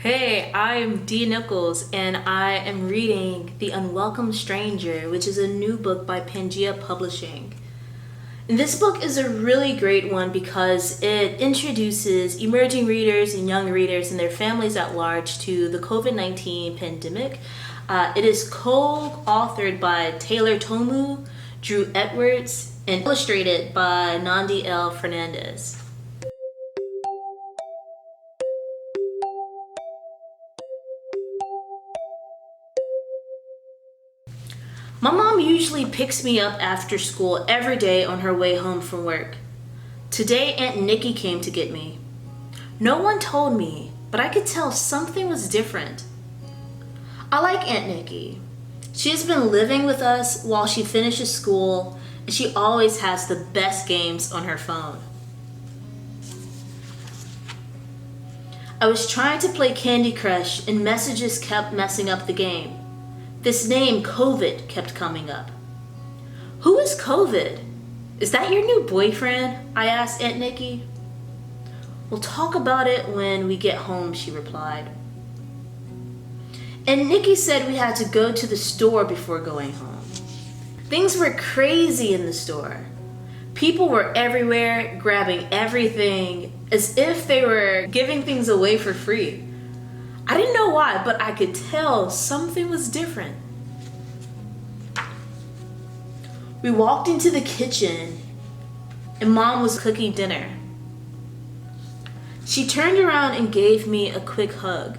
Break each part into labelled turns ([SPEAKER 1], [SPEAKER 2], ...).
[SPEAKER 1] Hey, I'm Nichols, and I am reading The Unwelcome Stranger, which is a new book by Pangea Publishing. And this book is a really great one because it introduces emerging readers and young readers and their families at large to the COVID-19 pandemic. It is co-authored by Taylor Tomu, Drew Edwards, and illustrated by Nandi L. Fernandez. My mom usually picks me up after school every day on her way home from work. Today, Aunt Nikki came to get me. No one told me, but I could tell something was different. I like Aunt Nikki. She has been living with us while she finishes school, and she always has the best games on her phone. I was trying to play Candy Crush, and messages kept messing up the game. This name, COVID, kept coming up. Who is COVID? Is that your new boyfriend? I asked Aunt Nikki. We'll talk about it when we get home, she replied. And Nikki said we had to go to the store before going home. Things were crazy in the store. People were everywhere, grabbing everything, as if they were giving things away for free. I didn't know why, but I could tell something was different. We walked into the kitchen and Mom was cooking dinner. She turned around and gave me a quick hug.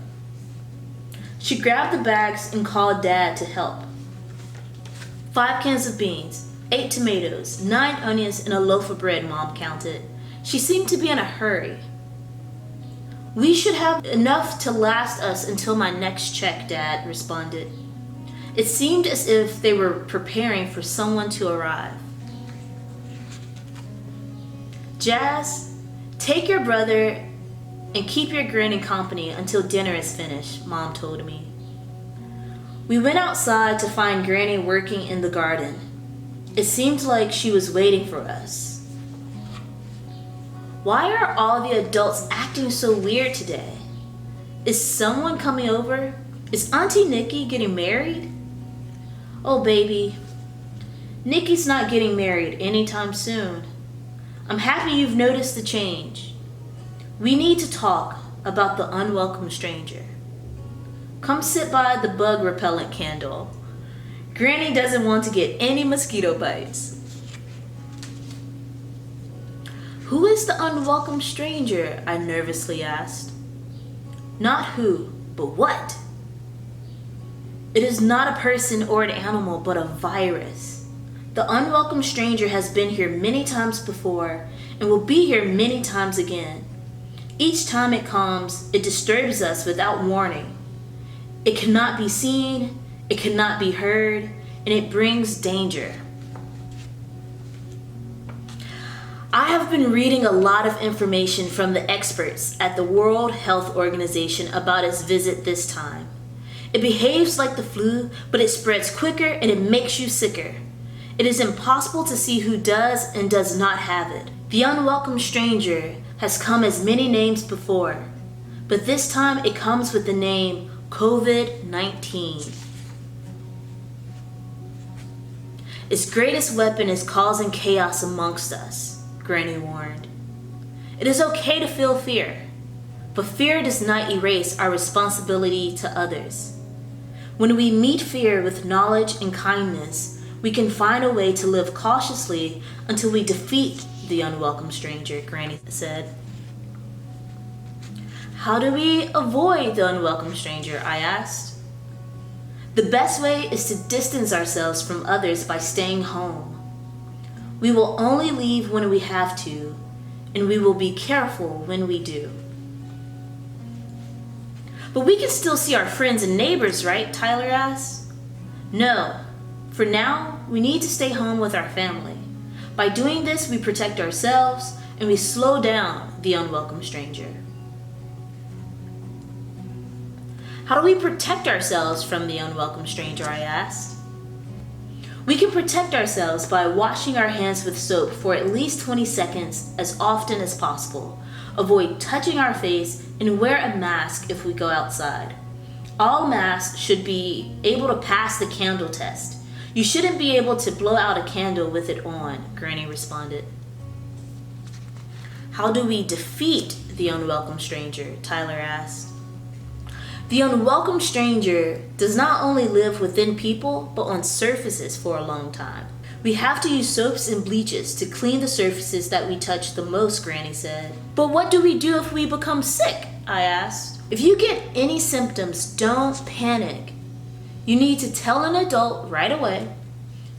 [SPEAKER 1] She grabbed the bags and called Dad to help. 5 cans of beans, 8 tomatoes, 9 onions, and a loaf of bread, Mom counted. She seemed to be in a hurry. We should have enough to last us until my next check, Dad responded. It seemed as if they were preparing for someone to arrive. Jazz, take your brother and keep your granny company until dinner is finished, Mom told me. We went outside to find Granny working in the garden. It seemed like she was waiting for us. Why are all the adults acting so weird today? Is someone coming over? Is Auntie Nikki getting married? Oh baby, Nikki's not getting married anytime soon. I'm happy you've noticed the change. We need to talk about the unwelcome stranger. Come sit by the bug repellent candle. Granny doesn't want to get any mosquito bites. Who is the unwelcome stranger? I nervously asked. Not who, but what? It is not a person or an animal, but a virus. The unwelcome stranger has been here many times before and will be here many times again. Each time it comes, it disturbs us without warning. It cannot be seen, it cannot be heard, and it brings danger. I have been reading a lot of information from the experts at the World Health Organization about its visit this time. It behaves like the flu, but it spreads quicker and it makes you sicker. It is impossible to see who does and does not have it. The unwelcome stranger has come as many names before, but this time it comes with the name COVID-19. Its greatest weapon is causing chaos amongst us, Granny warned. It is okay to feel fear, but fear does not erase our responsibility to others. When we meet fear with knowledge and kindness, we can find a way to live cautiously until we defeat the unwelcome stranger, Granny said. How do we avoid the unwelcome stranger? I asked. The best way is to distance ourselves from others by staying home. We will only leave when we have to, and we will be careful when we do. But we can still see our friends and neighbors, right? Tyler asked. No. For now, we need to stay home with our family. By doing this, we protect ourselves and we slow down the unwelcome stranger. How do we protect ourselves from the unwelcome stranger? I asked. We can protect ourselves by washing our hands with soap for at least 20 seconds as often as possible. avoid touching our face, and wear a mask if we go outside. All masks should be able to pass the candle test. You shouldn't be able to blow out a candle with it on, Granny responded. How do we defeat the unwelcome stranger? Tyler asked. The unwelcome stranger does not only live within people, but on surfaces for a long time. We have to use soaps and bleaches to clean the surfaces that we touch the most, Granny said. But what do we do if we become sick? I asked. If you get any symptoms, don't panic. You need to tell an adult right away.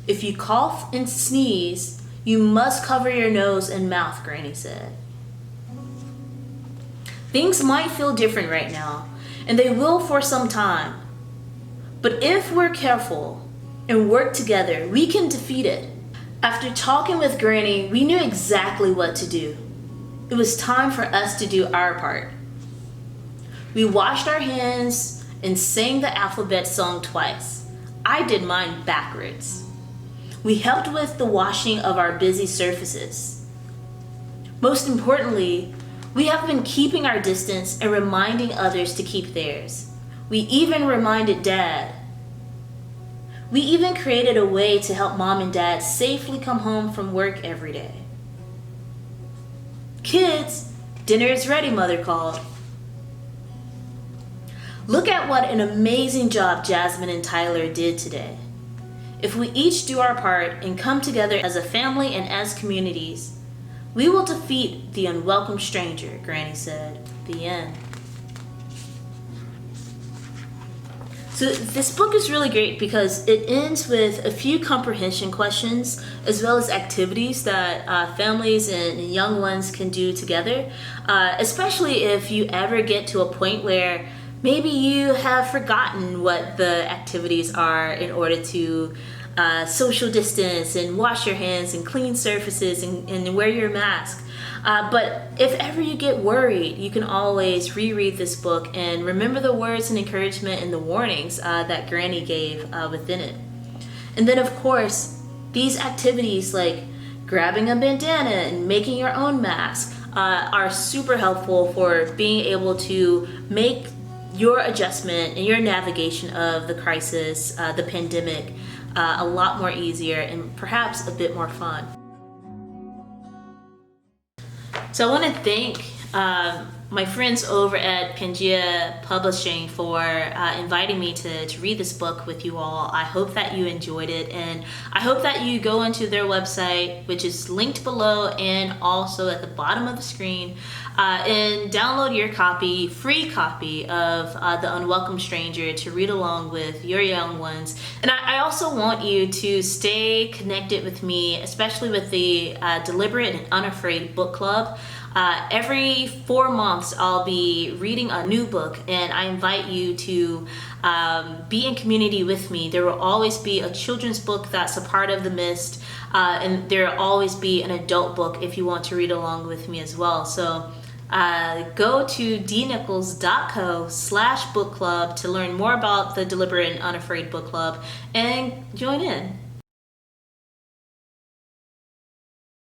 [SPEAKER 1] If you cough and sneeze, you must cover your nose and mouth, Granny said. Things might feel different right now, and they will for some time. But if we're careful and work together, we can defeat it. After talking with Granny, we knew exactly what to do. It was time for us to do our part. We washed our hands and sang the alphabet song twice. I did mine backwards. We helped with the washing of our busy surfaces. Most importantly, we have been keeping our distance and reminding others to keep theirs. We even reminded Dad. We even created a way to help Mom and Dad safely come home from work every day. Kids, dinner is ready, Mother called. Look at what an amazing job Jasmine and Tyler did today. If we each do our part and come together as a family and as communities, we will defeat the unwelcome stranger, Granny said. The end. So this book is really great because it ends with a few comprehension questions as well as activities that families and young ones can do together, especially if you ever get to a point where maybe you have forgotten what the activities are in order to social distance and wash your hands and clean surfaces and wear your mask. But if ever you get worried, you can always reread this book and remember the words and encouragement and the warnings that Granny gave within it. And then of course, these activities like grabbing a bandana and making your own mask are super helpful for being able to make your adjustment and your navigation of the crisis, the pandemic, a lot more easier and perhaps a bit more fun. So I want to thank my friends over at Pangea Publishing for inviting me to read this book with you all. I hope that you enjoyed it, and I hope that you go into their website, which is linked below and also at the bottom of the screen, and download your free copy of The Unwelcome Stranger to read along with your young ones. And I also want you to stay connected with me, especially with the Deliberate and Unafraid book club. Every 4 months I'll be reading a new book, and I invite you to be in community with me. There will always be a children's book that's a part of the Mist, and there will always be an adult book if you want to read along with me as well. So go to dnichols.co/book club to learn more about the Deliberate and Unafraid book club and join in.